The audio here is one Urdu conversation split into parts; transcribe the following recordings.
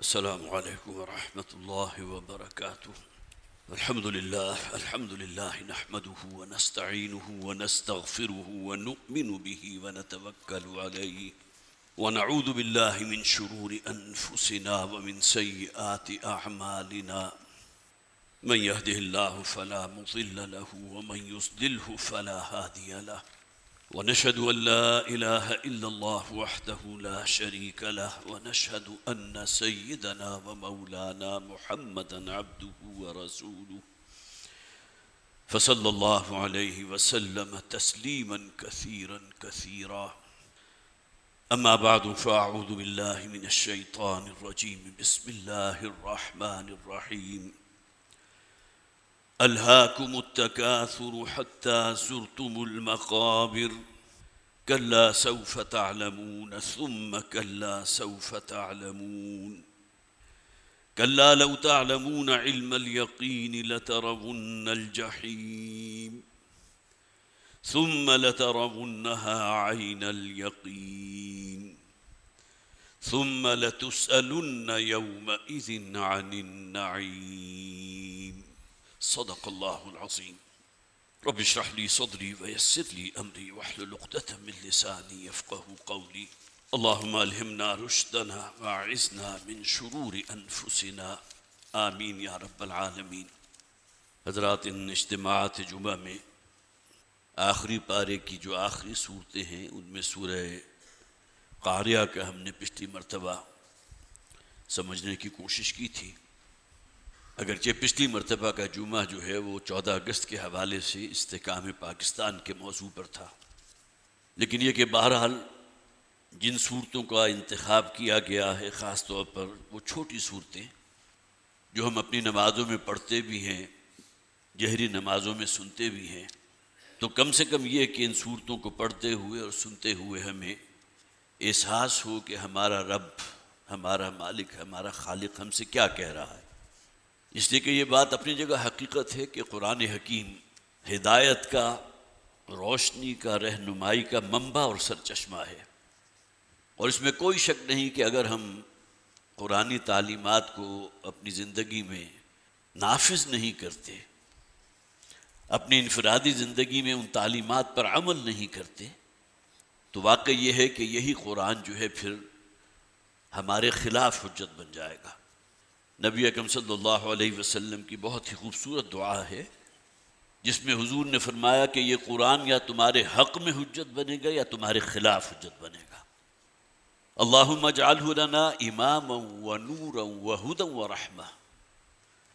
السلام علیکم ورحمۃ اللہ وبرکاتہ۔ الحمد للہ نحمده ونستعینه ونستغفره ونؤمن به ونتوکل علیہ ونعوذ باللہ من شرور انفسنا ومن سیئات اعمالنا، من يهده الله فلا مضل له ومن يضلل فلا هادي له، ونشهد أن لا إله إلا الله وحده لا شريك له، ونشهد أن سيدنا ومولانا محمدا عبده ورسوله، فصلى الله عليه وسلم تسليما كثيرا كثيرا. أما بعد، فأعوذ بالله من الشيطان الرجيم. بسم الله الرحمن الرحيم. ألهاكم التكاثر حتى زرتم المقابر، كلا سوف تعلمون ثم كلا سوف تعلمون، كلا لو تعلمون علم اليقين لترون الجحيم ثم لترونها عين اليقين ثم لتسألن يومئذ عن النعيم. صدق اللہ العظیم. رب اشرح لي صدری ويسر لي امری واحلل عقدۃ من لسانی یفقهوا قولی. اللهم الہمنا رشدنا واعذنا من شرور انفسنا، آمین یا رب العالمین. حضرات، ان اجتماعات جمعہ میں آخری پارے کی جو آخری صورتیں ہیں ان میں سورہ قاریہ کا ہم نے پچھلی مرتبہ سمجھنے کی کوشش کی تھی. اگرچہ پچھلی مرتبہ کا جمعہ جو ہے وہ 14 اگست کے حوالے سے استحکام پاکستان کے موضوع پر تھا، لیکن یہ کہ بہرحال جن صورتوں کا انتخاب کیا گیا ہے خاص طور پر وہ چھوٹی صورتیں جو ہم اپنی نمازوں میں پڑھتے بھی ہیں، جہری نمازوں میں سنتے بھی ہیں، تو کم سے کم یہ کہ ان صورتوں کو پڑھتے ہوئے اور سنتے ہوئے ہمیں احساس ہو کہ ہمارا رب، ہمارا مالک، ہمارا خالق ہم سے کیا کہہ رہا ہے. اس لیے کہ یہ بات اپنی جگہ حقیقت ہے کہ قرآن حکیم ہدایت کا، روشنی کا، رہنمائی کا منبع اور سرچشمہ ہے، اور اس میں کوئی شک نہیں کہ اگر ہم قرآنی تعلیمات کو اپنی زندگی میں نافذ نہیں کرتے، اپنی انفرادی زندگی میں ان تعلیمات پر عمل نہیں کرتے، تو واقع یہ ہے کہ یہی قرآن جو ہے پھر ہمارے خلاف حجت بن جائے گا. نبی اکرم صلی اللہ علیہ وسلم کی بہت ہی خوبصورت دعا ہے جس میں حضور نے فرمایا کہ یہ قرآن یا تمہارے حق میں حجت بنے گا یا تمہارے خلاف حجت بنے گا. اللہم اجعلہ لنا اماما و نورا و ہدی و رحمہ.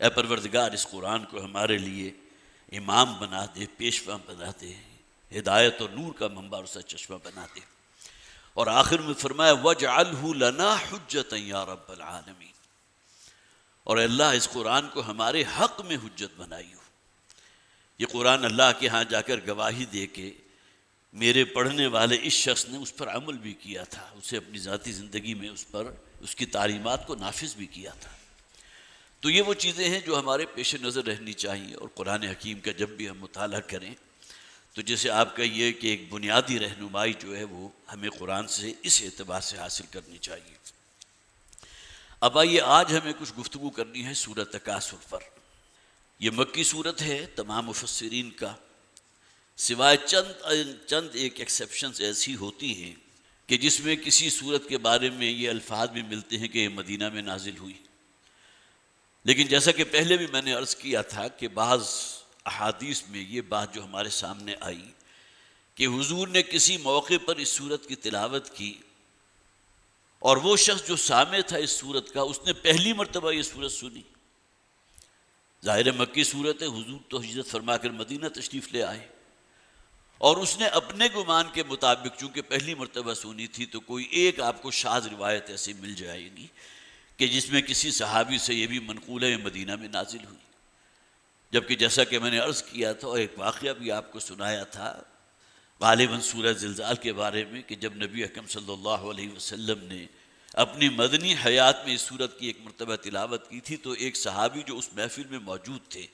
اے پروردگار، اس قرآن کو ہمارے لیے امام بنا دے، پیشوا بنا دے، ہدایت اور نور کا منبع اور سرچشمہ بنا دے. اور آخر میں فرمایا وَاجْعَلْهُ لَنَا حُجَّةً یا رب العالمین. اور اللہ اس قرآن کو ہمارے حق میں حجت بنائی ہو. یہ قرآن اللہ کے ہاں جا کر گواہی دے کہ میرے پڑھنے والے اس شخص نے اس پر عمل بھی کیا تھا، اسے اپنی ذاتی زندگی میں اس کی تعلیمات کو نافذ بھی کیا تھا. تو یہ وہ چیزیں ہیں جو ہمارے پیش نظر رہنی چاہیے، اور قرآن حکیم کا جب بھی ہم مطالعہ کریں تو جیسے آپ کہیے کہ ایک بنیادی رہنمائی جو ہے وہ ہمیں قرآن سے اس اعتبار سے حاصل کرنی چاہیے. اب آئیے، آج ہمیں کچھ گفتگو کرنی ہے سورہ تکاثر پر. یہ مکی صورت ہے تمام مفسرین کا، سوائے چند ایک ایکسیپشنز ایسی ہوتی ہیں کہ جس میں کسی صورت کے بارے میں یہ الفاظ بھی ملتے ہیں کہ یہ مدینہ میں نازل ہوئی. لیکن جیسا کہ پہلے بھی میں نے عرض کیا تھا کہ بعض احادیث میں یہ بات جو ہمارے سامنے آئی کہ حضور نے کسی موقع پر اس صورت کی تلاوت کی، اور وہ شخص جو سامع تھا اس صورت کا، اس نے پہلی مرتبہ یہ صورت سنی. ظاہر مکی صورت ہے، حضور تو ہجرت فرما کر مدینہ تشریف لے آئے، اور اس نے اپنے گمان کے مطابق چونکہ پہلی مرتبہ سنی تھی تو کوئی ایک آپ کو شاذ روایت ایسی مل جائے گی کہ جس میں کسی صحابی سے یہ بھی منقول ہے مدینہ میں نازل ہوئی. جبکہ جیسا کہ میں نے عرض کیا تھا اور ایک واقعہ بھی آپ کو سنایا تھا غالباً سورہ زلزال کے بارے میں، کہ جب نبی اکرم صلی اللہ علیہ وسلم نے اپنی مدنی حیات میں اس صورت کی ایک مرتبہ تلاوت کی تھی تو ایک صحابی جو اس محفل میں موجود تھے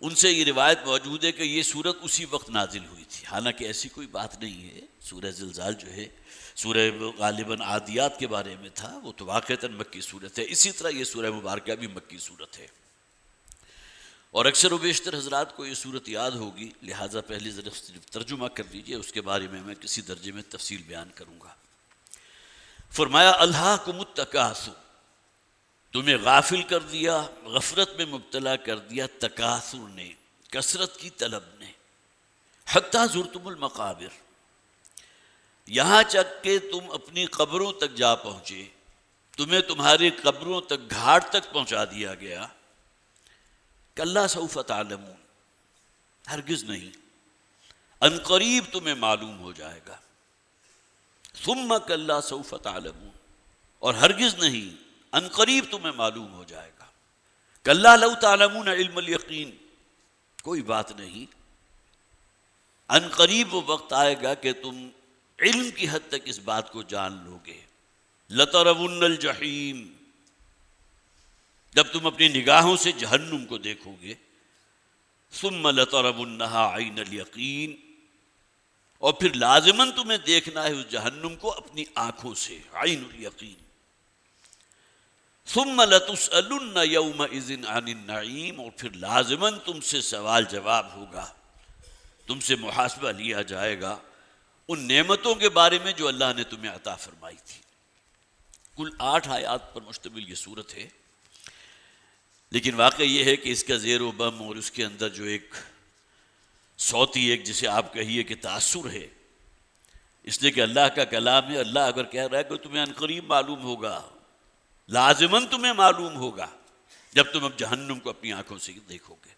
ان سے یہ روایت موجود ہے کہ یہ سورت اسی وقت نازل ہوئی تھی، حالانکہ ایسی کوئی بات نہیں ہے۔ سورہ زلزال جو ہے سورہ غالباً عادیات کے بارے میں تھا، وہ تو واقعتاً مکی صورت ہے۔ اسی طرح یہ سورہ مبارکہ بھی مکی صورت ہے، اور اکثر و بیشتر حضرات کو یہ صورت یاد ہوگی، لہٰذا پہلے صرف ترجمہ کر لیجئے، اس کے بارے میں کسی درجے میں تفصیل بیان کروں گا۔ فرمایا الہاکم التکاثر، تمہیں غافل کر دیا، غفلت میں مبتلا کر دیا تکاثر نے، کثرت کی طلب نے، حتی زرتم المقابر، یہاں تک کہ تم اپنی قبروں تک جا پہنچے، تمہیں تمہاری قبروں تک، گھاٹ تک پہنچا دیا گیا۔ کلا سوف تعلمون، ہرگز نہیں، ان قریب تمہیں معلوم ہو جائے گا۔ ثم کلا سوف تعلمون، اور ہرگز نہیں، ان قریب تمہیں معلوم ہو جائے گا۔ کلا لو تعلمون علم الیقین، کوئی بات نہیں، ان قریب وہ وقت آئے گا کہ تم علم کی حد تک اس بات کو جان لو گے۔ لترون الجحیم، جب تم اپنی نگاہوں سے جہنم کو دیکھو گے۔ ثم لترونها عین الیقین، اور پھر لازماً تمہیں دیکھنا ہے اس جہنم کو اپنی آنکھوں سے، عین الیقین۔ ثم لتسألن یومئذ عن النعیم، اور پھر لازماً تم سے سوال جواب ہوگا، تم سے محاسبہ لیا جائے گا ان نعمتوں کے بارے میں جو اللہ نے تمہیں عطا فرمائی تھی۔ کل 8 آیات پر مشتمل یہ صورت ہے، لیکن واقعہ یہ ہے کہ اس کا زیر و بم اور اس کے اندر جو ایک صوتی، ایک جسے آپ کہیے کہ تاثر ہے، اس لیے کہ اللہ کا کلام ہے۔ اللہ اگر کہہ رہا ہے کہ تمہیں عنقریب معلوم ہوگا، لازماً تمہیں معلوم ہوگا جب تم اب جہنم کو اپنی آنکھوں سے دیکھو گے،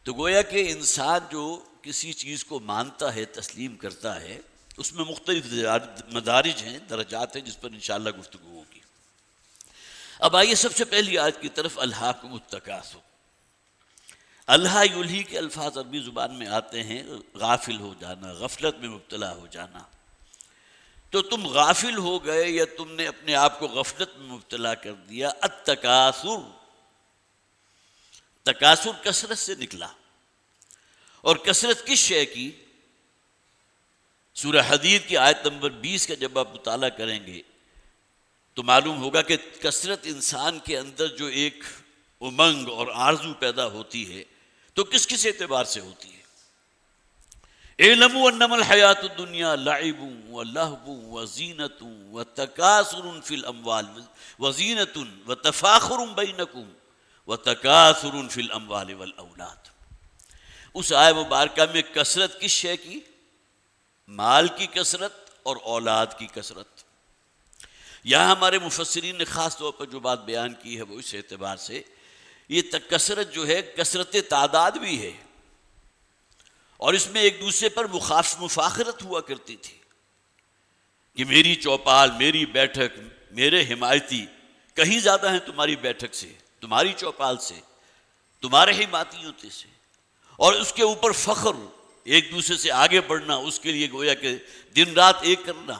تو گویا کہ انسان جو کسی چیز کو مانتا ہے، تسلیم کرتا ہے، اس میں مختلف مدارج ہیں، درجات ہیں، جس پر انشاءاللہ گفتگو ہوگی۔ اب آئیے سب سے پہلی آیت کی طرف، الہاکم التکاثر۔ الہا یلہی کے الفاظ عربی زبان میں آتے ہیں غافل ہو جانا، غفلت میں مبتلا ہو جانا۔ تو تم غافل ہو گئے یا تم نے اپنے آپ کو غفلت میں مبتلا کر دیا۔ التکاثر، تکاثر کثرت سے نکلا، اور کثرت کس شے کی؟ سورہ حدید کی آیت نمبر 20 کا جب آپ مطالعہ کریں گے تو معلوم ہوگا کہ کثرت انسان کے اندر جو ایک امنگ اور آرزو پیدا ہوتی ہے تو کس کس اعتبار سے ہوتی ہے؟ اعلموا انما الحیات الدنیا لعب ولہو وزینۃ وتکاثر فی الاموال وزینۃ وتفاخر بینکم وتکاثر فی الاموال والاولاد۔ اس آیہ مبارکہ میں کثرت کس شے کی؟ مال کی کثرت اور اولاد کی کثرت۔ یہاں ہمارے مفسرین نے خاص طور پر جو بات بیان کی ہے وہ اس اعتبار سے، یہ کثرت جو ہے کثرت تعداد بھی ہے، اور اس میں ایک دوسرے پر مفاخرت ہوا کرتی تھی کہ میری چوپال، میری بیٹھک، میرے حمایتی کہیں زیادہ ہیں تمہاری بیٹھک سے، تمہاری چوپال سے، تمہارے حمایتیوں سے، اور اس کے اوپر فخر، ایک دوسرے سے آگے بڑھنا، اس کے لیے گویا کہ دن رات ایک کرنا۔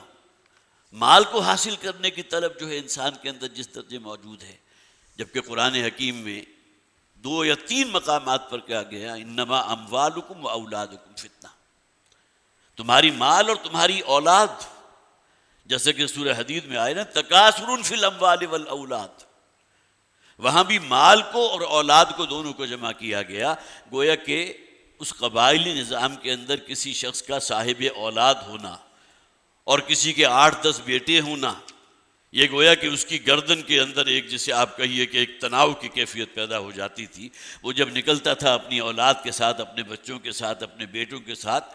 مال کو حاصل کرنے کی طلب جو ہے انسان کے اندر جس درجے موجود ہے، جبکہ قرآن حکیم میں 2 یا 3 مقامات پر کہا گیا انما اموالکم و اولادکم فتنہ، تمہاری مال اور تمہاری اولاد، جیسے کہ سورہ حدید میں آئے نا تکاثر فی الاموال والاولاد، وہاں بھی مال کو اور اولاد کو دونوں کو جمع کیا گیا۔ گویا کہ اس قبائلی نظام کے اندر کسی شخص کا صاحب اولاد ہونا اور کسی کے 8-10 بیٹے ہونا، یہ گویا کہ اس کی گردن کے اندر ایک جسے آپ کہیے کہ ایک تناؤ کی کیفیت پیدا ہو جاتی تھی۔ وہ جب نکلتا تھا اپنی اولاد کے ساتھ، اپنے بچوں کے ساتھ، اپنے بیٹوں کے ساتھ،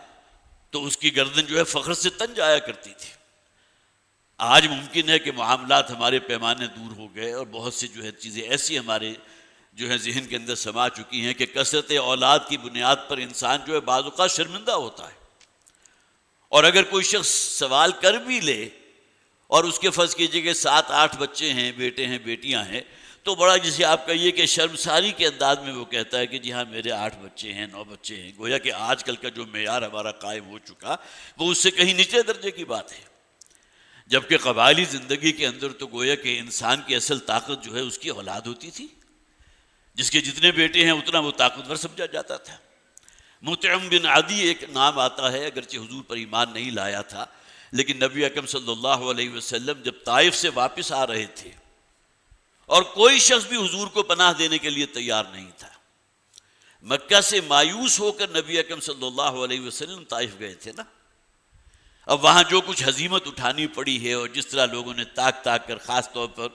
تو اس کی گردن جو ہے فخر سے تن جایا کرتی تھی۔ آج ممکن ہے کہ معاملات ہمارے پیمانے دور ہو گئے اور بہت سی جو ہے چیزیں ایسی ہمارے جو ہے ذہن کے اندر سما چکی ہیں کہ کثرت اولاد کی بنیاد پر انسان جو ہے بعض اوقات شرمندہ ہوتا ہے، اور اگر کوئی شخص سوال کر بھی لے اور اس کے فرض کیجئے کہ 7-8 بچے ہیں، بیٹے ہیں، بیٹیاں ہیں، تو بڑا جسے آپ کہیے کہ شرمساری کے انداز میں وہ کہتا ہے کہ جی ہاں میرے 8 بچے ہیں، 9 بچے ہیں۔ گویا کہ آج کل کا جو معیار ہمارا قائم ہو چکا وہ اس سے کہیں نیچے درجے کی بات ہے، جبکہ قبائلی زندگی کے اندر تو گویا کہ انسان کی اصل طاقت جو ہے اس کی اولاد ہوتی تھی۔ جس کے جتنے بیٹے ہیں اتنا وہ طاقتور سمجھا جاتا تھا۔ مطعم بن عدی ایک نام آتا ہے، اگرچہ حضور پر ایمان نہیں لایا تھا، لیکن نبی اکرم صلی اللہ علیہ وسلم جب طائف سے واپس آ رہے تھے اور کوئی شخص بھی حضور کو پناہ دینے کے لیے تیار نہیں تھا، مکہ سے مایوس ہو کر نبی اکرم صلی اللہ علیہ وسلم طائف گئے تھے نا۔ اب وہاں جو کچھ ہزیمت اٹھانی پڑی ہے اور جس طرح لوگوں نے تاک تاک کر، خاص طور پر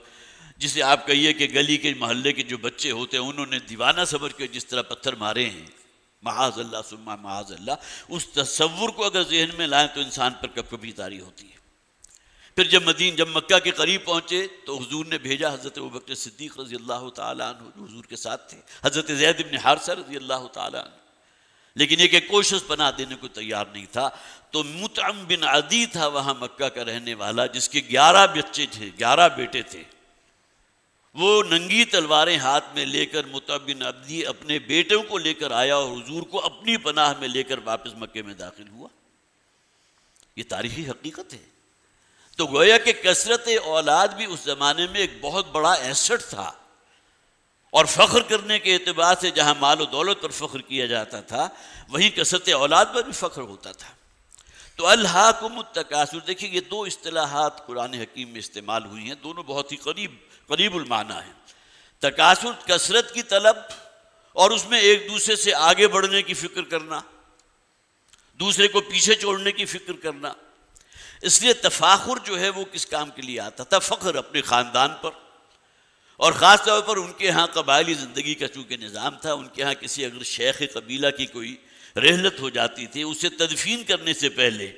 جسے آپ کہیے کہ گلی کے محلے کے جو بچے ہوتے ہیں انہوں نے دیوانہ سمجھ کے جس طرح پتھر مارے ہیں، معاذ اللہ ثم معاذ اللہ، اس تصور کو اگر ذہن میں لائیں تو انسان پر کب کبھی طاری ہوتی ہے۔ پھر جب مکہ کے قریب پہنچے تو حضور نے بھیجا حضرت ابوبکر صدیق رضی اللہ تعالیٰ عنہ جو حضور کے ساتھ تھے، حضرت زید بن حارثہ رضی اللہ تعالیٰ عنہ، لیکن یہ کہ کوئی شخص پناہ دینے کو تیار نہیں تھا۔ تو مطعم بن عدی تھا وہاں مکہ کا رہنے والا، جس کے 11 بچے تھے، 11 بیٹے تھے۔ وہ ننگی تلواریں ہاتھ میں لے کر مطعم بن عدی اپنے بیٹوں کو لے کر آیا اور حضور کو اپنی پناہ میں لے کر واپس مکے میں داخل ہوا۔ یہ تاریخی حقیقت ہے۔ تو گویا کہ کثرت اولاد بھی اس زمانے میں ایک بہت بڑا ایسٹ تھا، اور فخر کرنے کے اعتبار سے جہاں مال و دولت پر فخر کیا جاتا تھا، وہیں کثرت اولاد پر بھی فخر ہوتا تھا۔ تو الہاکم التکاثر، دیکھیے یہ دو اصطلاحات قرآن حکیم میں استعمال ہوئی ہیں، دونوں بہت ہی قریب المعنی ہیں۔ تکاثر کثرت کی طلب، اور اس میں ایک دوسرے سے آگے بڑھنے کی فکر کرنا، دوسرے کو پیچھے چھوڑنے کی فکر کرنا۔ اس لیے تفاخر جو ہے وہ کس کام کے لیے آتا تھا؟ فخر اپنے خاندان پر، اور خاص طور پر ان کے ہاں قبائلی زندگی کا چونکہ نظام تھا، ان کے ہاں کسی اگر شیخ قبیلہ کی کوئی رحلت ہو جاتی تھی، اسے تدفین کرنے سے پہلے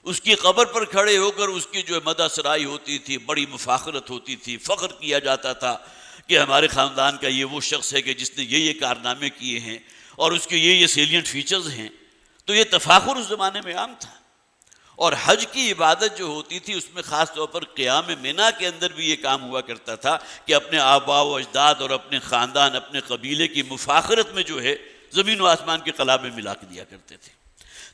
اس کی قبر پر کھڑے ہو کر اس کی جو مدح سرائی ہوتی تھی، بڑی مفاخرت ہوتی تھی، فخر کیا جاتا تھا کہ ہمارے خاندان کا یہ وہ شخص ہے کہ جس نے یہ کارنامے کیے ہیں اور اس کے یہ سیلینٹ فیچرز ہیں۔ تو یہ تفاخر اس زمانے میں عام تھا۔ اور حج کی عبادت جو ہوتی تھی اس میں خاص طور پر قیام منی کے اندر بھی یہ کام ہوا کرتا تھا کہ اپنے آباء و اجداد اور اپنے خاندان، اپنے قبیلے کی مفاخرت میں جو ہے زمین و آسمان کے قلابے ملا کے دیا کرتے تھے۔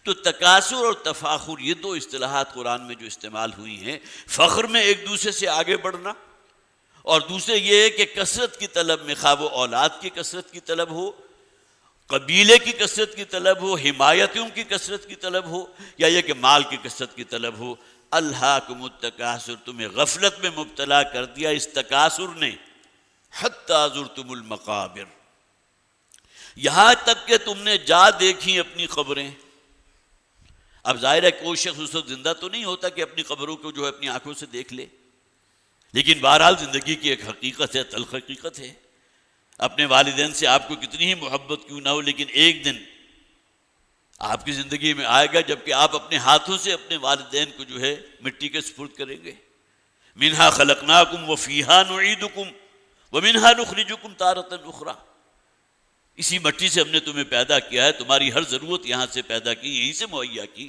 تو تکاثر اور تفاخر یہ دو اصطلاحات قرآن میں جو استعمال ہوئی ہیں، فخر میں ایک دوسرے سے آگے بڑھنا، اور دوسرے یہ ہے کہ کثرت کی طلب میں، خواہ وہ اولاد کی کثرت کی طلب ہو، قبیلے کی کثرت کی طلب ہو، حمایتوں کی کثرت کی طلب ہو، یا یہ کہ مال کی کثرت کی طلب ہو۔ الہاکم التکاثر، تمہیں غفلت میں مبتلا کر دیا اس تکاثر نے، حتی زرتم المقابر، یہاں تک کہ تم نے جا دیکھی اپنی قبریں۔ اب ظاہر ہے کوئی شخص اس وقت زندہ تو نہیں ہوتا کہ اپنی قبروں کو جو ہے اپنی آنکھوں سے دیکھ لے، لیکن بہرحال زندگی کی ایک حقیقت ہے، تلخ حقیقت ہے۔ اپنے والدین سے آپ کو کتنی ہی محبت کیوں نہ ہو، لیکن ایک دن آپ کی زندگی میں آئے گا جبکہ آپ اپنے ہاتھوں سے اپنے والدین کو جو ہے مٹی کے سپرد کریں گے۔ منہا خلقناکم وفیہا نعیدکم ومنہا نخرجکم تارۃ اخری، اسی مٹی سے ہم نے تمہیں پیدا کیا ہے، تمہاری ہر ضرورت یہاں سے پیدا کی، یہیں سے مہیا کی،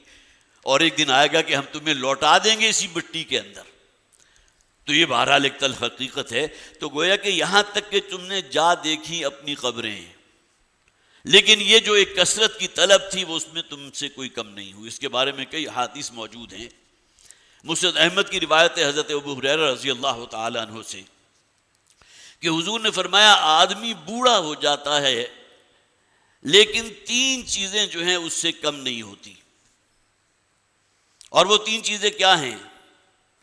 اور ایک دن آئے گا کہ ہم تمہیں لوٹا دیں گے اسی مٹی کے اندر۔ تو یہ بہرحال ایک تلخ حقیقت ہے۔ تو گویا کہ یہاں تک کہ تم نے جا دیکھی اپنی قبریں، لیکن یہ جو ایک کثرت کی طلب تھی وہ اس میں تم سے کوئی کم نہیں ہوئی۔ اس کے بارے میں کئی احادیث موجود ہیں۔ مسند احمد کی روایت ہے حضرت ابو ہریرہ رضی اللہ تعالی عنہ سے کہ حضور نے فرمایا آدمی بوڑھا ہو جاتا ہے لیکن 3 چیزیں جو ہیں اس سے کم نہیں ہوتی، اور وہ 3 چیزیں کیا ہیں؟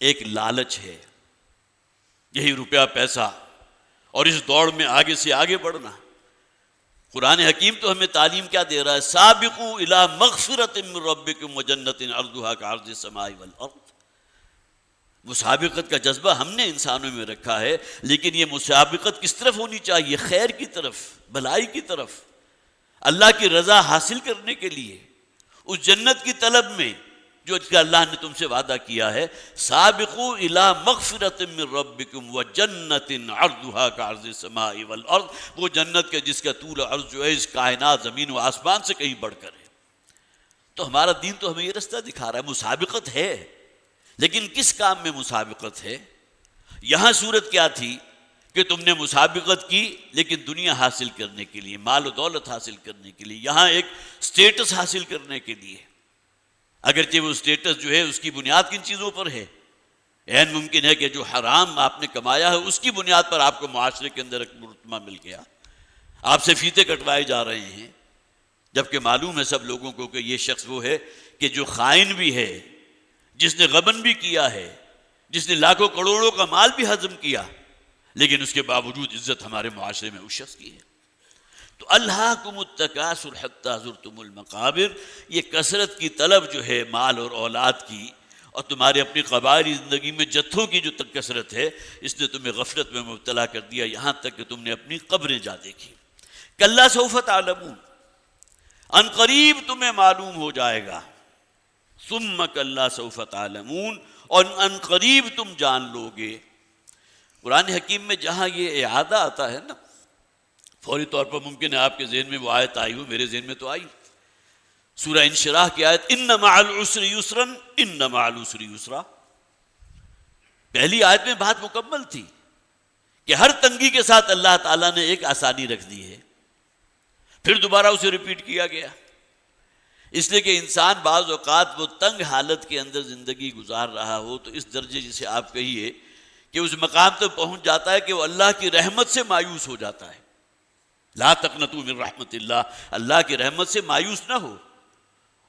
ایک لالچ ہے، یہی روپیہ پیسہ اور اس دوڑ میں آگے سے آگے بڑھنا۔ قرآن حکیم تو ہمیں تعلیم کیا دے رہا ہے؟ سابقوا الی مغفرۃ من ربکم وجنۃ عرضھا کعرض السماء والارض۔ مسابقت کا جذبہ ہم نے انسانوں میں رکھا ہے، لیکن یہ مسابقت کس طرف ہونی چاہیے؟ خیر کی طرف، بھلائی کی طرف، اللہ کی رضا حاصل کرنے کے لیے، اس جنت کی طلب میں جو اللہ نے تم سے وعدہ کیا ہے۔ سابقوا الی مغفرۃ من ربکم وجنۃ عرضھا کعرض السماء والارض، وہ جنت کے جس کا طول عرض جو ہے اس کائنات زمین و آسمان سے کہیں بڑھ کر ہے۔ تو ہمارا دین تو ہمیں یہ رستہ دکھا رہا ہے۔ مسابقت ہے، لیکن کس کام میں مسابقت ہے؟ یہاں صورت کیا تھی کہ تم نے مسابقت کی لیکن دنیا حاصل کرنے کے لیے، مال و دولت حاصل کرنے کے لیے، یہاں ایک سٹیٹس حاصل کرنے کے لیے، اگرچہ وہ سٹیٹس جو ہے اس کی بنیاد کن چیزوں پر ہے؟ عین ممکن ہے کہ جو حرام آپ نے کمایا ہے اس کی بنیاد پر آپ کو معاشرے کے اندر ایک مرتبہ مل گیا، آپ سے فیتے کٹوائے جا رہے ہیں، جبکہ معلوم ہے سب لوگوں کو کہ یہ شخص وہ ہے کہ جو خائن بھی ہے، جس نے غبن بھی کیا ہے، جس نے لاکھوں کروڑوں کا مال بھی ہضم کیا، لیکن اس کے باوجود عزت ہمارے معاشرے میں اس شخص کی ہے۔ تو الہاکم التکاثر حتی زرتم المقابر، یہ کثرت کی طلب جو ہے مال اور اولاد کی، اور تمہارے اپنی قبائلی زندگی میں جتھوں کی جو کثرت ہے، اس نے تمہیں غفلت میں مبتلا کر دیا، یہاں تک کہ تم نے اپنی قبریں جا دیکھی۔ کلا سوف تعلمون، ان قریب تمہیں معلوم ہو جائے گا، ثم کلا سوف تعلمون، اور ان قریب تم جان لو گے۔ قرآن حکیم میں جہاں یہ اعادہ آتا ہے نا، فوری طور پر ممکن ہے آپ کے ذہن میں وہ آیت آئی ہو، میرے ذہن میں تو آئی، سورہ انشراح کی آیت ان مع العسر یسرا ان مع العسر یسرا۔ پہلی آیت میں بات مکمل تھی کہ ہر تنگی کے ساتھ اللہ تعالیٰ نے ایک آسانی رکھ دی ہے، پھر دوبارہ اسے ریپیٹ کیا گیا، اس لیے کہ انسان بعض اوقات وہ تنگ حالت کے اندر زندگی گزار رہا ہو تو اس درجے جسے آپ کہیے کہ اس مقام تک پہنچ جاتا ہے کہ وہ اللہ کی رحمت سے مایوس ہو جاتا ہے۔ لا تقنطوا من رحمت اللہ، اللہ کی رحمت سے مایوس نہ ہو،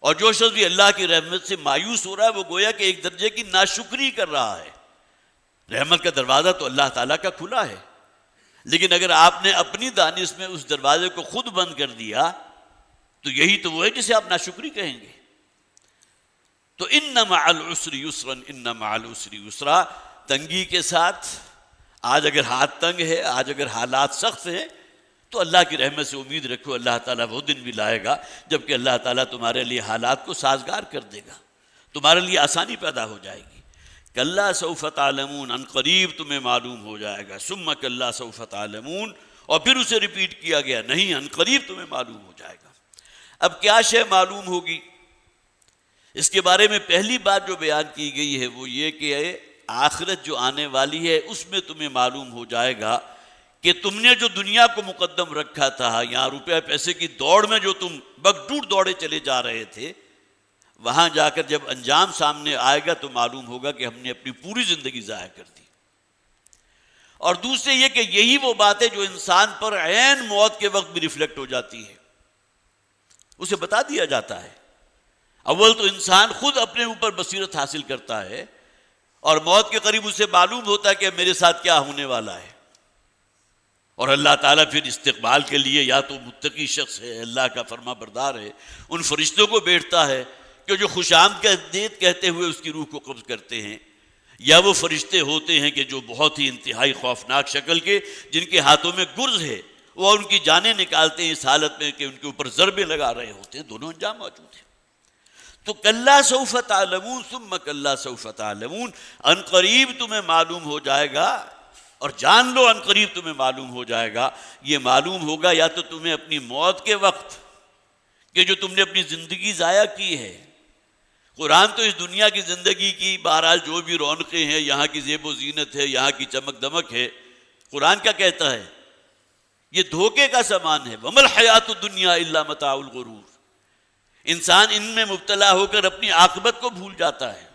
اور جو شخص بھی اللہ کی رحمت سے مایوس ہو رہا ہے وہ گویا کہ ایک درجے کی ناشکری کر رہا ہے۔ رحمت کا دروازہ تو اللہ تعالیٰ کا کھلا ہے، لیکن اگر آپ نے اپنی دانش میں اس دروازے کو خود بند کر دیا تو یہی تو وہ ہے جسے آپ ناشکری کہیں گے۔ تو ان مع العسر یسرا ان مع العسر یسرا، تنگی کے ساتھ، آج اگر ہاتھ تنگ ہے، آج اگر حالات سخت ہیں، تو اللہ کی رحمت سے امید رکھو اللہ تعالیٰ وہ دن بھی لائے گا جبکہ اللہ تعالیٰ تمہارے لیے حالات کو سازگار کر دے گا، تمہارے لیے آسانی پیدا ہو جائے گی۔ کلا سوف تعلمون، ان قریب تمہیں معلوم ہو جائے گا، ثم کلا سوف تعلمون، اور پھر اسے ریپیٹ کیا گیا، نہیں ان قریب تمہیں معلوم ہو جائے گا۔ اب کیا شے معلوم ہوگی؟ اس کے بارے میں پہلی بات جو بیان کی گئی ہے وہ یہ کہ آخرت جو آنے والی ہے اس میں تمہیں معلوم ہو جائے گا کہ تم نے جو دنیا کو مقدم رکھا تھا، یہاں روپے پیسے کی دوڑ میں جو تم بگڈور دوڑے چلے جا رہے تھے، وہاں جا کر جب انجام سامنے آئے گا تو معلوم ہوگا کہ ہم نے اپنی پوری زندگی ضائع کر دی۔ اور دوسرے یہ کہ یہی وہ باتیں جو انسان پر عین موت کے وقت بھی ریفلیکٹ ہو جاتی ہے، اسے بتا دیا جاتا ہے۔ اول تو انسان خود اپنے اوپر بصیرت حاصل کرتا ہے، اور موت کے قریب اسے معلوم ہوتا ہے کہ میرے ساتھ کیا ہونے والا ہے، اور اللہ تعالیٰ پھر استقبال کے لیے یا تو متقی شخص ہے، اللہ کا فرما بردار ہے، ان فرشتوں کو بیٹھتا ہے کہ جو خوش آمدید کہتے ہوئے اس کی روح کو قبض کرتے ہیں، یا وہ فرشتے ہوتے ہیں کہ جو بہت ہی انتہائی خوفناک شکل کے، جن کے ہاتھوں میں گرز ہے، وہ ان کی جانیں نکالتے ہیں اس حالت میں کہ ان کے اوپر ضربیں لگا رہے ہوتے ہیں، دونوں انجام موجود ہیں۔ تو کلا سوف تعلمون ثم کلا سوف تعلمون، ان قریب تمہیں معلوم ہو جائے گا، اور جان لو ان قریب تمہیں معلوم ہو جائے گا۔ یہ معلوم ہوگا یا تو تمہیں اپنی موت کے وقت کہ جو تم نے اپنی زندگی ضائع کی ہے۔ قرآن تو اس دنیا کی زندگی کی بہرحال جو بھی رونقیں ہیں، یہاں کی زیب و زینت ہے، یہاں کی چمک دمک ہے، قرآن کیا کہتا ہے؟ یہ دھوکے کا سامان ہے۔ وَمَا الْحَيَاةُ الدُّنْيَا إِلَّا مَتَاعُ الْغُرُورِ۔ انسان ان میں مبتلا ہو کر اپنی عاقبت کو بھول جاتا ہے،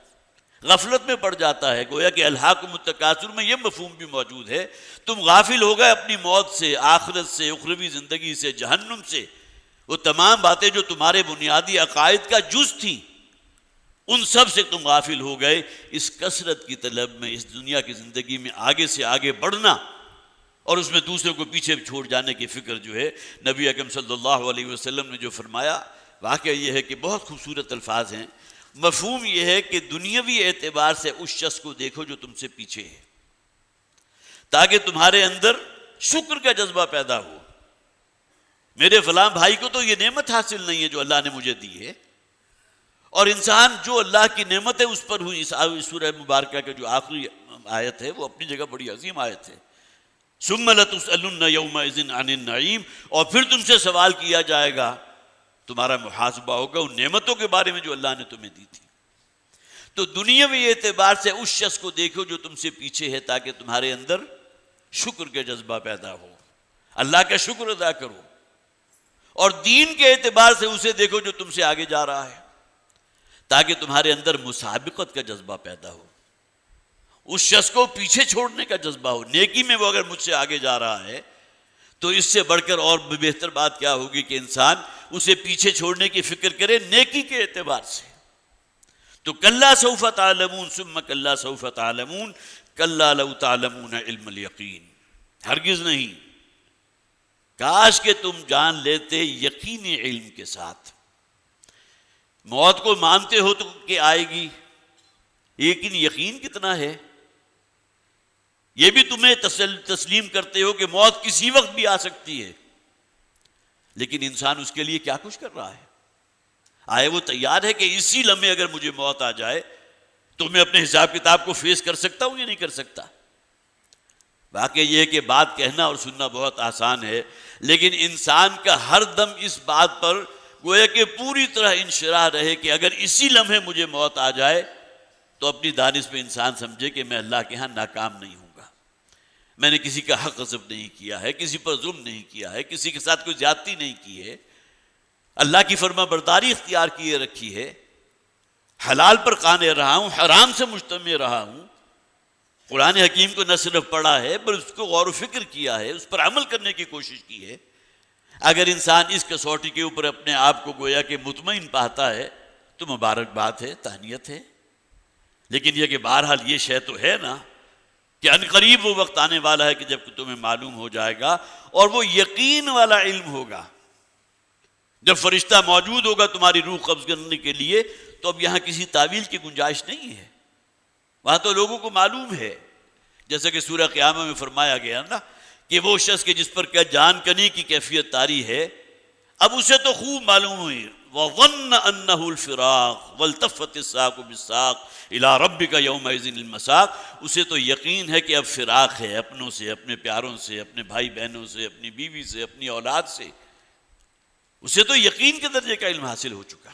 غفلت میں پڑ جاتا ہے۔ گویا کہ الہاکم التکاثر میں یہ مفہوم بھی موجود ہے، تم غافل ہو گئے اپنی موت سے، آخرت سے، اخروی زندگی سے، جہنم سے، وہ تمام باتیں جو تمہارے بنیادی عقائد کا جز تھیں، ان سب سے تم غافل ہو گئے۔ اس کثرت کی طلب میں، اس دنیا کی زندگی میں آگے سے آگے بڑھنا اور اس میں دوسرے کو پیچھے چھوڑ جانے کی فکر جو ہے، نبی اکرم صلی اللہ علیہ وسلم نے جو فرمایا، واقعہ یہ ہے کہ بہت خوبصورت الفاظ ہیں۔ مفہوم یہ ہے کہ دنیاوی اعتبار سے اس شخص کو دیکھو جو تم سے پیچھے ہے، تاکہ تمہارے اندر شکر کا جذبہ پیدا ہو۔ میرے فلاں بھائی کو تو یہ نعمت حاصل نہیں ہے جو اللہ نے مجھے دی ہے، اور انسان جو اللہ کی نعمت ہے اس پر ہوئی۔ اس سورہ مبارکہ کا جو آخری آیت ہے وہ اپنی جگہ بڑی عظیم آیت ہے، ثم لتسألن یومئذ عن النعیم، اور پھر تم سے سوال کیا جائے گا، تمہارا محاسبہ ہوگا ان نعمتوں کے بارے میں جو اللہ نے تمہیں دی تھی۔ تو دنیاوی اعتبار سے اس شخص کو دیکھو جو تم سے پیچھے ہے، تاکہ تمہارے اندر شکر کا جذبہ پیدا ہو، اللہ کا شکر ادا کرو، اور دین کے اعتبار سے اسے دیکھو جو تم سے آگے جا رہا ہے، تاکہ تمہارے اندر مسابقت کا جذبہ پیدا ہو، اس شخص کو پیچھے چھوڑنے کا جذبہ ہو۔ نیکی میں وہ اگر مجھ سے آگے جا رہا ہے تو اس سے بڑھ کر اور بہتر بات کیا ہوگی کہ انسان اسے پیچھے چھوڑنے کی فکر کرے نیکی کے اعتبار سے. تو کلا سوف تعلمون ثم کلا سوف تعلمون کلا لو تعلمون علم الیقین. ہرگز نہیں، کاش کہ تم جان لیتے یقینی علم کے ساتھ. موت کو مانتے ہو تو کہ آئے گی، لیکن یقین کتنا ہے؟ یہ بھی تمہیں تسلیم کرتے ہو کہ موت کسی وقت بھی آ سکتی ہے، لیکن انسان اس کے لیے کیا کچھ کر رہا ہے؟ آئے وہ تیار ہے کہ اسی لمحے اگر مجھے موت آ جائے تو میں اپنے حساب کتاب کو فیس کر سکتا ہوں یا نہیں کر سکتا؟ واقعی یہ ہے کہ بات کہنا اور سننا بہت آسان ہے، لیکن انسان کا ہر دم اس بات پر گویا کہ پوری طرح انشراح رہے کہ اگر اسی لمحے مجھے موت آ جائے تو اپنی دانش میں انسان سمجھے کہ میں اللہ کے ہاں ناکام نہیں ہوں گا. میں نے کسی کا حق غصب نہیں کیا ہے، کسی پر ظلم نہیں کیا ہے، کسی کے ساتھ کوئی زیادتی نہیں کی ہے، اللہ کی فرما برداری اختیار کیے رکھی ہے، حلال پر قانع رہا ہوں، حرام سے مجتنب رہا ہوں. قرآن حکیم کو نہ صرف پڑھا ہے بلکہ اس کو غور و فکر کیا ہے، اس پر عمل کرنے کی کوشش کی ہے. اگر انسان اس کسوٹی کے اوپر اپنے آپ کو گویا کہ مطمئن پاتا ہے تو مبارکباد ہے، تہنیت ہے. لیکن یہ کہ بہرحال یہ شے تو ہے نا کہ عنقریب وہ وقت آنے والا ہے کہ جب تمہیں معلوم ہو جائے گا، اور وہ یقین والا علم ہوگا. جب فرشتہ موجود ہوگا تمہاری روح قبض کرنے کے لیے تو اب یہاں کسی تعویل کی گنجائش نہیں ہے. وہاں تو لوگوں کو معلوم ہے، جیسا کہ سورہ قیامہ میں فرمایا گیا نا کہ وہ شخص کے جس پر کیا جان کنی کی کیفیت طاری ہے، اب اسے تو خوب معلوم ہوئی. وَظَنَّ أَنَّهُ الْفِرَاقُ وَالْتَفَّتِ السَّاقُ بِالسَّاقِ إِلَىٰ رَبِّكَ يَوْمَئِذٍ الْمَسَاقُ. اسے تو یقین ہے کہ اب فراق ہے اپنوں سے، اپنے پیاروں سے، اپنے بھائی بہنوں سے، اپنی بیوی سے، اپنی اولاد سے. اسے تو یقین کے درجے کا علم حاصل ہو چکا،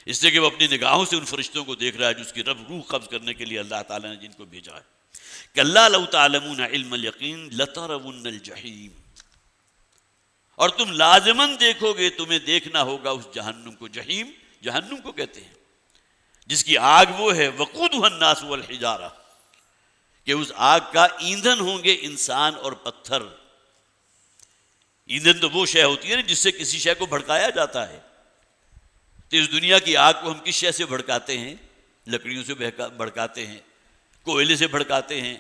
اس لیے کہ وہ اپنی نگاہوں سے ان فرشتوں کو دیکھ رہا ہے جس کی رب روح قبض کرنے کے لیے اللہ تعالیٰ نے جن کو بھیجا ہے. کَلَّا لَوْ تَعْلَمُونَ عِلْمَ الْيَقِينِ لَتَرَوُنَّ الْجَحِيمَ. اور تم لازماً دیکھو گے، تمہیں دیکھنا ہوگا اس جہنم کو. جہیم جہنم کو کہتے ہیں جس کی آگ وہ ہے وقودها الناس والحجارہ، کہ اس آگ کا ایندھن ہوں گے انسان اور پتھر. ایندھن تو وہ شے ہوتی ہے نا جس سے کسی شے کو بھڑکایا جاتا ہے. تو اس دنیا کی آگ کو ہم کس شے سے بھڑکاتے ہیں؟ لکڑیوں سے بھڑکاتے ہیں، کوئلے سے بھڑکاتے ہیں.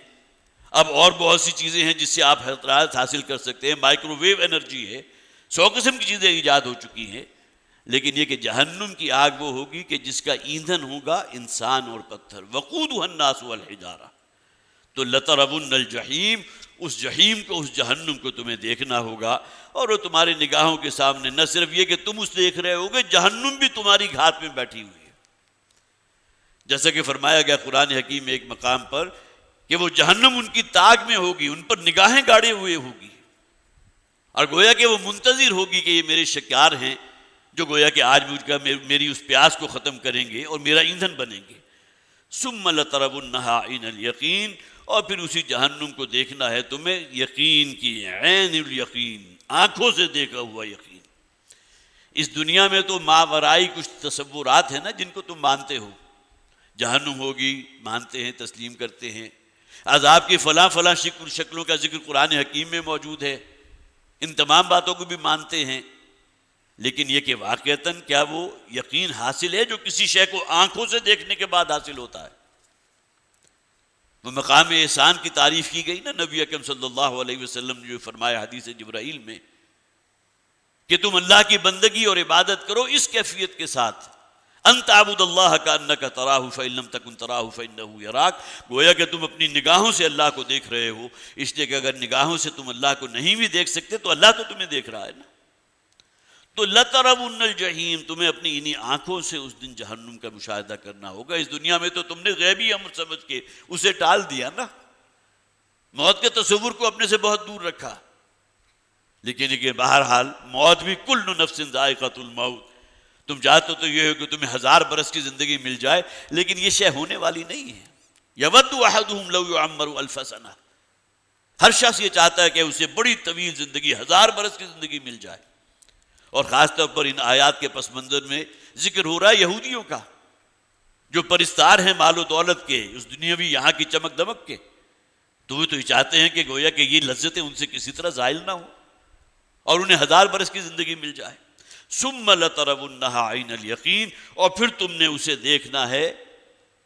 اب اور بہت سی چیزیں ہیں جس سے آپ حرارت حاصل کر سکتے ہیں، مائکرو ویو انرجی ہے، 100 قسم کی چیزیں ایجاد ہو چکی ہیں. لیکن یہ کہ جہنم کی آگ وہ ہوگی کہ جس کا ایندھن ہوگا انسان اور پتھر. وقودها الناس والحجارہ. تو لترون الجحیم، اس جحیم کو، اس جہنم کو تمہیں دیکھنا ہوگا، اور وہ تمہاری نگاہوں کے سامنے. نہ صرف یہ کہ تم اس دیکھ رہے ہوگے، جہنم بھی تمہاری گھات میں بیٹھی ہوئی ہے. جیسا کہ فرمایا گیا قرآن حکیم میں ایک مقام پر کہ وہ جہنم ان کی طاق میں ہوگی، ان پر نگاہیں گاڑے ہوئے ہوگی، اور گویا کہ وہ منتظر ہوگی کہ یہ میرے شکار ہیں جو گویا کہ آج مجھ کا میری اس پیاس کو ختم کریں گے اور میرا ایندھن بنیں گے. ثم لترونها عین الیقین. اور پھر اسی جہنم کو دیکھنا ہے تمہیں یقین کی، عین الیقین، آنکھوں سے دیکھا ہوا یقین. اس دنیا میں تو ماورائی کچھ تصورات ہیں نا جن کو تم مانتے ہو. جہنم ہوگی مانتے ہیں، تسلیم کرتے ہیں. عذاب کی فلاں فلاں شکلوں کا ذکر قرآن حکیم میں موجود ہے، ان تمام باتوں کو بھی مانتے ہیں. لیکن یہ کہ واقعتاً کیا وہ یقین حاصل ہے جو کسی شے کو آنکھوں سے دیکھنے کے بعد حاصل ہوتا ہے؟ وہ مقام احسان کی تعریف کی گئی نا نبی اکرم صلی اللہ علیہ وسلم نے جو فرمایا حدیث جبرائیل میں کہ تم اللہ کی بندگی اور عبادت کرو اس کیفیت کے ساتھ، ان تعبد اللہ کانک تراہ فإن لم تکن تراہ فإنہ یراک. گویا کہ تم اپنی نگاہوں سے اللہ کو دیکھ رہے ہو، اس لیے کہ اگر نگاہوں سے تم اللہ کو نہیں بھی دیکھ سکتے تو اللہ تو تمہیں دیکھ رہا ہے نا. تو لترون الجحیم، تمہیں اپنی انہی آنکھوں سے اس دن جہنم کا مشاہدہ کرنا ہوگا. اس دنیا میں تو تم نے غیبی امر سمجھ کے اسے ٹال دیا نا، موت کے تصور کو اپنے سے بہت دور رکھا. لیکن یہ بہرحال موت بھی کل نفس ذائقۃ الموت. تم چاہتے تو یہ ہے کہ تمہیں 1000 برس کی زندگی مل جائے، لیکن یہ شے ہونے والی نہیں ہے. یود احدہم لو یعمر 1000 سنہ. ہر شخص یہ چاہتا ہے کہ اسے بڑی طویل زندگی، 1000 برس کی زندگی مل جائے. اور خاص طور پر ان آیات کے پس منظر میں ذکر ہو رہا ہے یہودیوں کا جو پرستار ہیں مال و دولت کے، اس دنیاوی یہاں کی چمک دمک کے. تو وہ تو یہ چاہتے ہیں کہ گویا کہ یہ لذتیں ان سے کسی طرح زائل نہ ہو. اور انہیں 1000 برس کی زندگی مل جائے. ثم لترونها عین الیقین، اور پھر تم نے اسے دیکھنا ہے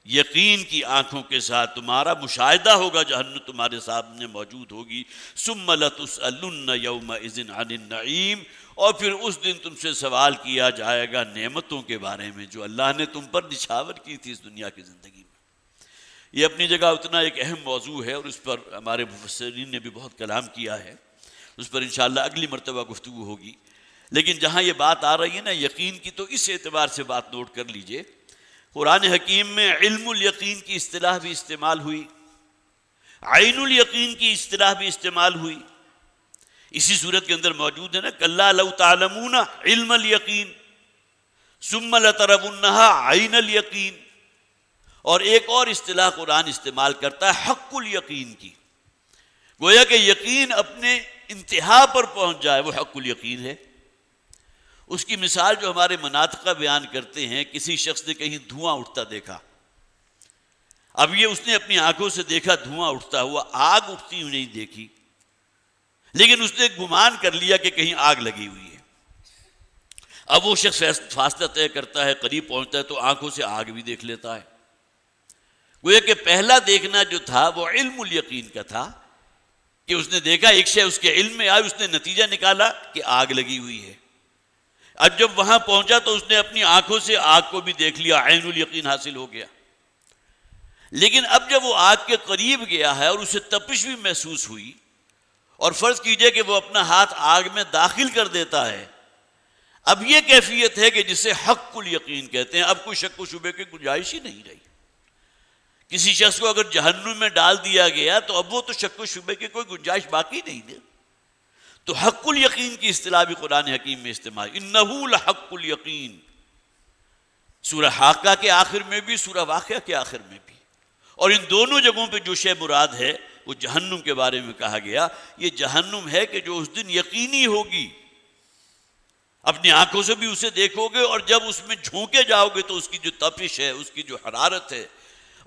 یقین کی آنکھوں کے ساتھ، تمہارا مشاہدہ ہوگا، جہنم تمہارے سامنے موجود ہوگی. ثم لتسألن یومئذ عن النعیم، اور پھر اس دن تم سے سوال کیا جائے گا نعمتوں کے بارے میں جو اللہ نے تم پر نچھاور کی تھی اس دنیا کی زندگی میں. یہ اپنی جگہ اتنا ایک اہم موضوع ہے اور اس پر ہمارے مفسرین نے بھی بہت کلام کیا ہے، اس پر انشاءاللہ اگلی مرتبہ گفتگو ہوگی. لیکن جہاں یہ بات آ رہی ہے نا یقین کی، تو اس اعتبار سے بات نوٹ کر لیجئے، قرآن حکیم میں علم الیقین کی اصطلاح بھی استعمال ہوئی، عین الیقین کی اصطلاح بھی استعمال ہوئی. اسی صورت کے اندر موجود ہے نا کلا لو تعلمون علم الیقین ثم لترونها عین الیقین. اور ایک اور اصطلاح قرآن استعمال کرتا ہے حق الیقین کی، گویا کہ یقین اپنے انتہا پر پہنچ جائے وہ حق الیقین ہے. اس کی مثال جو ہمارے مناطقہ بیان کرتے ہیں، کسی شخص نے کہیں دھواں اٹھتا دیکھا، اب یہ اس نے اپنی آنکھوں سے دیکھا دھواں اٹھتا ہوا، آگ اٹھتی ہوئی نہیں دیکھی، لیکن اس نے گمان کر لیا کہ کہیں آگ لگی ہوئی ہے. اب وہ شخص فاصلہ طے کرتا ہے، قریب پہنچتا ہے تو آنکھوں سے آگ بھی دیکھ لیتا ہے. گویا کہ پہلا دیکھنا جو تھا وہ علم الیقین کا تھا، کہ اس نے دیکھا ایک شے اس کے علم میں آئی، اس نے نتیجہ نکالا کہ آگ لگی ہوئی ہے. اب جب وہاں پہنچا تو اس نے اپنی آنکھوں سے آگ کو بھی دیکھ لیا، عین الیقین حاصل ہو گیا. لیکن اب جب وہ آگ کے قریب گیا ہے اور اسے تپش بھی محسوس ہوئی، اور فرض کیجئے کہ وہ اپنا ہاتھ آگ میں داخل کر دیتا ہے، اب یہ کیفیت ہے کہ جسے حق الیقین کہتے ہیں. اب کوئی شک و شبے کی گنجائش ہی نہیں رہی. کسی شخص کو اگر جہنم میں ڈال دیا گیا تو اب وہ تو شک و شبے کی کوئی گنجائش باقی نہیں ہے. تو حق الیقین کی اصطلاح بھی قرآن حکیم میں استعمال، انہ لحق الیقین، سورہ حاقہ کے آخر میں بھی، سورہ واقعہ کے آخر میں بھی. اور ان دونوں جگہوں پہ جو شے مراد ہے وہ جہنم کے بارے میں کہا گیا. یہ جہنم ہے کہ جو اس دن یقینی ہوگی، اپنی آنکھوں سے بھی اسے دیکھو گے، اور جب اس میں جھونکے جاؤ گے تو اس کی جو تپش ہے، اس کی جو حرارت ہے،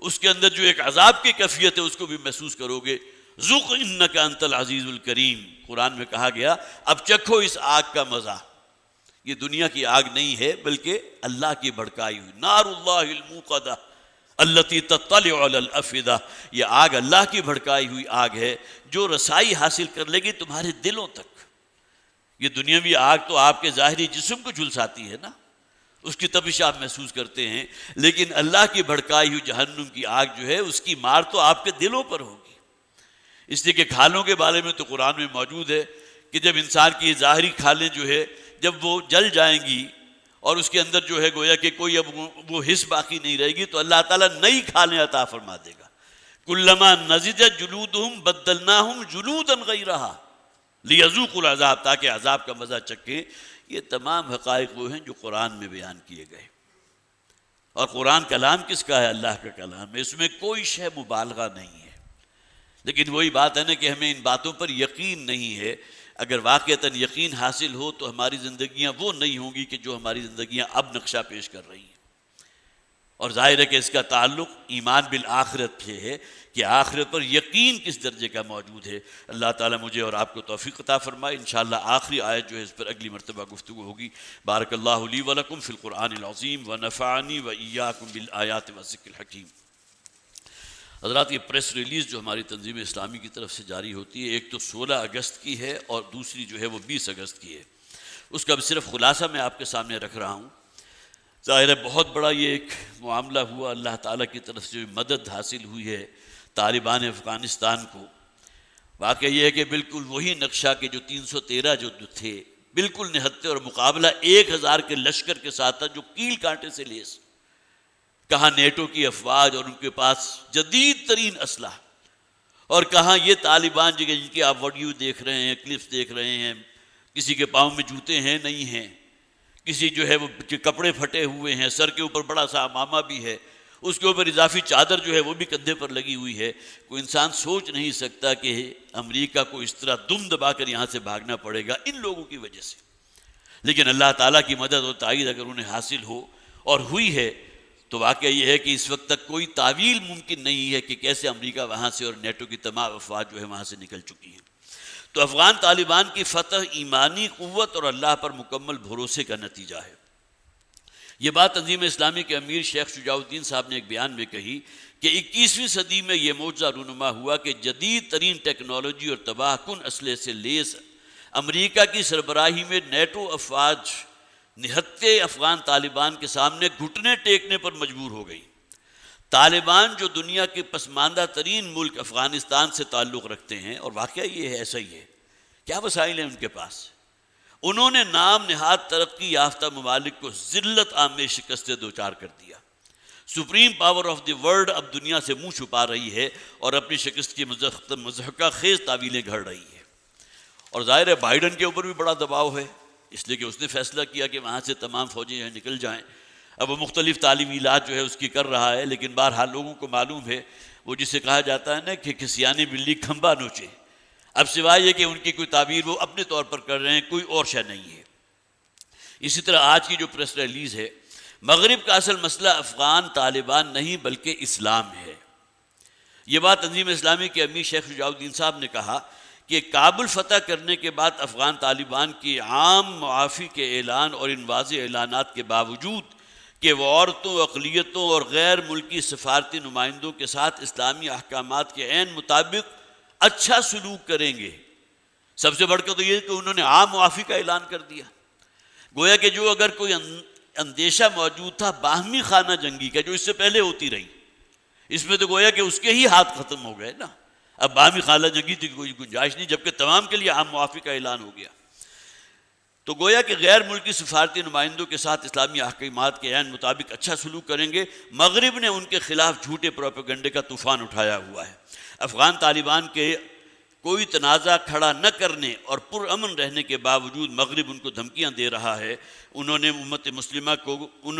اس کے اندر جو ایک عذاب کی کیفیت ہے، اس کو بھی محسوس کرو گے. ذوق انک انت العزیز الکریم، قرآن میں کہا گیا اب چکھو اس آگ کا مزہ. یہ دنیا کی آگ نہیں ہے بلکہ اللہ کی بھڑکائی ہوئی، نار اللہ الموقدہ التی تطلع علی الافئدہ. یہ آگ اللہ کی بھڑکائی ہوئی آگ ہے جو رسائی حاصل کر لے گی تمہارے دلوں تک. یہ دنیاوی آگ تو آپ کے ظاہری جسم کو جھلساتی ہے نا، اس کی تپش آپ محسوس کرتے ہیں، لیکن اللہ کی بھڑکائی ہوئی جہنم کی آگ جو ہے اس کی مار تو آپ کے دلوں پر ہوگی. اس لیے کہ کھالوں کے بارے میں تو قرآن میں موجود ہے کہ جب انسان کی ظاہری کھالیں جو ہے جب وہ جل جائیں گی اور اس کے اندر جو ہے گویا کہ کوئی اب وہ حص باقی نہیں رہے گی، تو اللہ تعالیٰ نئی کھالیں عطا فرما دے گا. کلما نضجت جلودہم بدلناہم جلودا غیرہا لیذوقوا العذاب، تاکہ عذاب کا مزہ چکھیں. یہ تمام حقائق وہ ہیں جو قرآن میں بیان کیے گئے. اور قرآن کلام کس کا ہے؟ اللہ کا کلام ہے. اس میں کوئی شے مبالغہ نہیں ہے. لیکن وہی بات ہے نا کہ ہمیں ان باتوں پر یقین نہیں ہے. اگر واقعتاً یقین حاصل ہو تو ہماری زندگیاں وہ نہیں ہوں گی کہ جو ہماری زندگیاں اب نقشہ پیش کر رہی ہیں. اور ظاہر ہے کہ اس کا تعلق ایمان بالآخرت سے ہے کہ آخرت پر یقین کس درجے کا موجود ہے. اللہ تعالیٰ مجھے اور آپ کو توفیق عطا فرمائے. انشاءاللہ آخری آیت جو ہے اس پر اگلی مرتبہ گفتگو ہوگی. بارک اللہ لی ولکم فی القرآن العظیم ونفعنی وایاکم بالآیات والذکر الحکیم. حضرات، یہ پریس ریلیز جو ہماری تنظیم اسلامی کی طرف سے جاری ہوتی ہے، ایک تو 16 اگست کی ہے اور دوسری جو ہے وہ 20 اگست کی ہے. اس کا صرف خلاصہ میں آپ کے سامنے رکھ رہا ہوں. ظاہر ہے بہت بڑا یہ ایک معاملہ ہوا، اللہ تعالیٰ کی طرف سے مدد حاصل ہوئی ہے طالبان افغانستان کو. واقعہ یہ ہے کہ بالکل وہی نقشہ کہ جو 313 جو تھے بالکل نہتے، اور مقابلہ 1000 کے لشکر کے ساتھ تھا جو کیل کانٹے سے لیس. کہاں نیٹو کی افواج اور ان کے پاس جدید ترین اسلحہ، اور کہاں یہ طالبان جن کی آپ ویڈیو دیکھ رہے ہیں، کلپس دیکھ رہے ہیں، کسی کے پاؤں میں جوتے ہیں نہیں ہیں، کسی جو ہے وہ کپڑے پھٹے ہوئے ہیں، سر کے اوپر بڑا سا امامہ بھی ہے، اس کے اوپر اضافی چادر جو ہے وہ بھی کندھے پر لگی ہوئی ہے. کوئی انسان سوچ نہیں سکتا کہ امریکہ کو اس طرح دم دبا کر یہاں سے بھاگنا پڑے گا ان لوگوں کی وجہ سے. لیکن اللہ تعالیٰ کی مدد و تائید اگر انہیں حاصل ہو اور ہوئی ہے تو واقعہ یہ ہے کہ اس وقت تک کوئی تعویل ممکن نہیں ہے کہ کیسے امریکہ وہاں سے اور نیٹو کی تمام افواج جو ہے وہاں سے نکل چکی ہیں. تو افغان طالبان کی فتح ایمانی قوت اور اللہ پر مکمل بھروسے کا نتیجہ ہے۔ یہ بات تنظیم اسلامی کے امیر شیخ شجاع الدین صاحب نے ایک بیان میں کہی کہ 21ویں صدی میں یہ معجزہ رونما ہوا کہ جدید ترین ٹیکنالوجی اور تباہ کن اسلحے سے لیس امریکہ کی سربراہی میں نیٹو افواج نہتے افغان طالبان کے سامنے گھٹنے ٹیکنے پر مجبور ہو گئی۔ طالبان جو دنیا کے پسماندہ ترین ملک افغانستان سے تعلق رکھتے ہیں، اور واقعہ یہ ہے ایسا ہی ہے، کیا وسائل ہیں ان کے پاس، انہوں نے نام نہاد ترقی یافتہ ممالک کو ذلت آمیز شکست سے دوچار کر دیا۔ Supreme power of the world اب دنیا سے منہ چھپا رہی ہے اور اپنی شکست کی مضحکہ خیز تعویلیں گھڑ رہی ہے۔ اور ظاہر ہے بائیڈن کے اوپر بھی بڑا دباؤ ہے، اس لیے کہ اس نے فیصلہ کیا کہ وہاں سے تمام فوجیں نکل جائیں۔ اب وہ مختلف تعلیمیات جو ہے اس کی کر رہا ہے، لیکن بہرحال لوگوں کو معلوم ہے، وہ جسے کہا جاتا ہے نا کہ کسیانی بلی کھمبا نوچے، اب سوائے یہ کہ ان کی کوئی تعبیر وہ اپنے طور پر کر رہے ہیں، کوئی اور شے نہیں ہے۔ اسی طرح آج کی جو پریس ریلیز ہے، مغرب کا اصل مسئلہ افغان طالبان نہیں بلکہ اسلام ہے۔ یہ بات تنظیم اسلامی کے امیر شیخ شجاع الدین صاحب نے کہا کہ کابل فتح کرنے کے بعد افغان طالبان کی عام معافی کے اعلان اور ان واضح اعلانات کے باوجود کہ وہ عورتوں، اقلیتوں اور غیر ملکی سفارتی نمائندوں کے ساتھ اسلامی احکامات کے عین مطابق اچھا سلوک کریں گے، سب سے بڑھ کر تو یہ کہ انہوں نے عام معافی کا اعلان کر دیا۔ گویا کہ جو اگر کوئی اندیشہ موجود تھا باہمی خانہ جنگی کا، جو اس سے پہلے ہوتی رہی، اس میں تو گویا کہ اس کے ہی ہاتھ ختم ہو گئے نا، اب باہمی خانہ جنگی کی کوئی گنجائش نہیں، جبکہ تمام کے لیے عام معافی کا اعلان ہو گیا۔ تو گویا کہ غیر ملکی سفارتی نمائندوں کے ساتھ اسلامی احکامات کے عین مطابق اچھا سلوک کریں گے۔ مغرب نے ان کے خلاف جھوٹے پروپیگنڈے کا طوفان اٹھایا ہوا ہے۔ افغان طالبان کے کوئی تنازع کھڑا نہ کرنے اور پرامن رہنے کے باوجود مغرب ان کو دھمکیاں دے رہا ہے۔ انہوں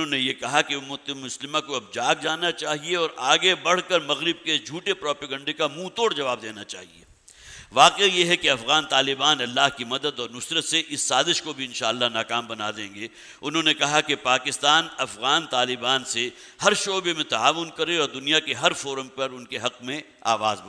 نے یہ کہا کہ امت مسلمہ کو اب جاگ جانا چاہیے اور آگے بڑھ کر مغرب کے جھوٹے پروپیگنڈے کا منہ توڑ جواب دینا چاہیے۔ واقعہ یہ ہے کہ افغان طالبان اللہ کی مدد اور نصرت سے اس سازش کو بھی انشاءاللہ ناکام بنا دیں گے۔ انہوں نے کہا کہ پاکستان افغان طالبان سے ہر شعبے میں تعاون کرے اور دنیا کے ہر فورم پر ان کے حق میں آواز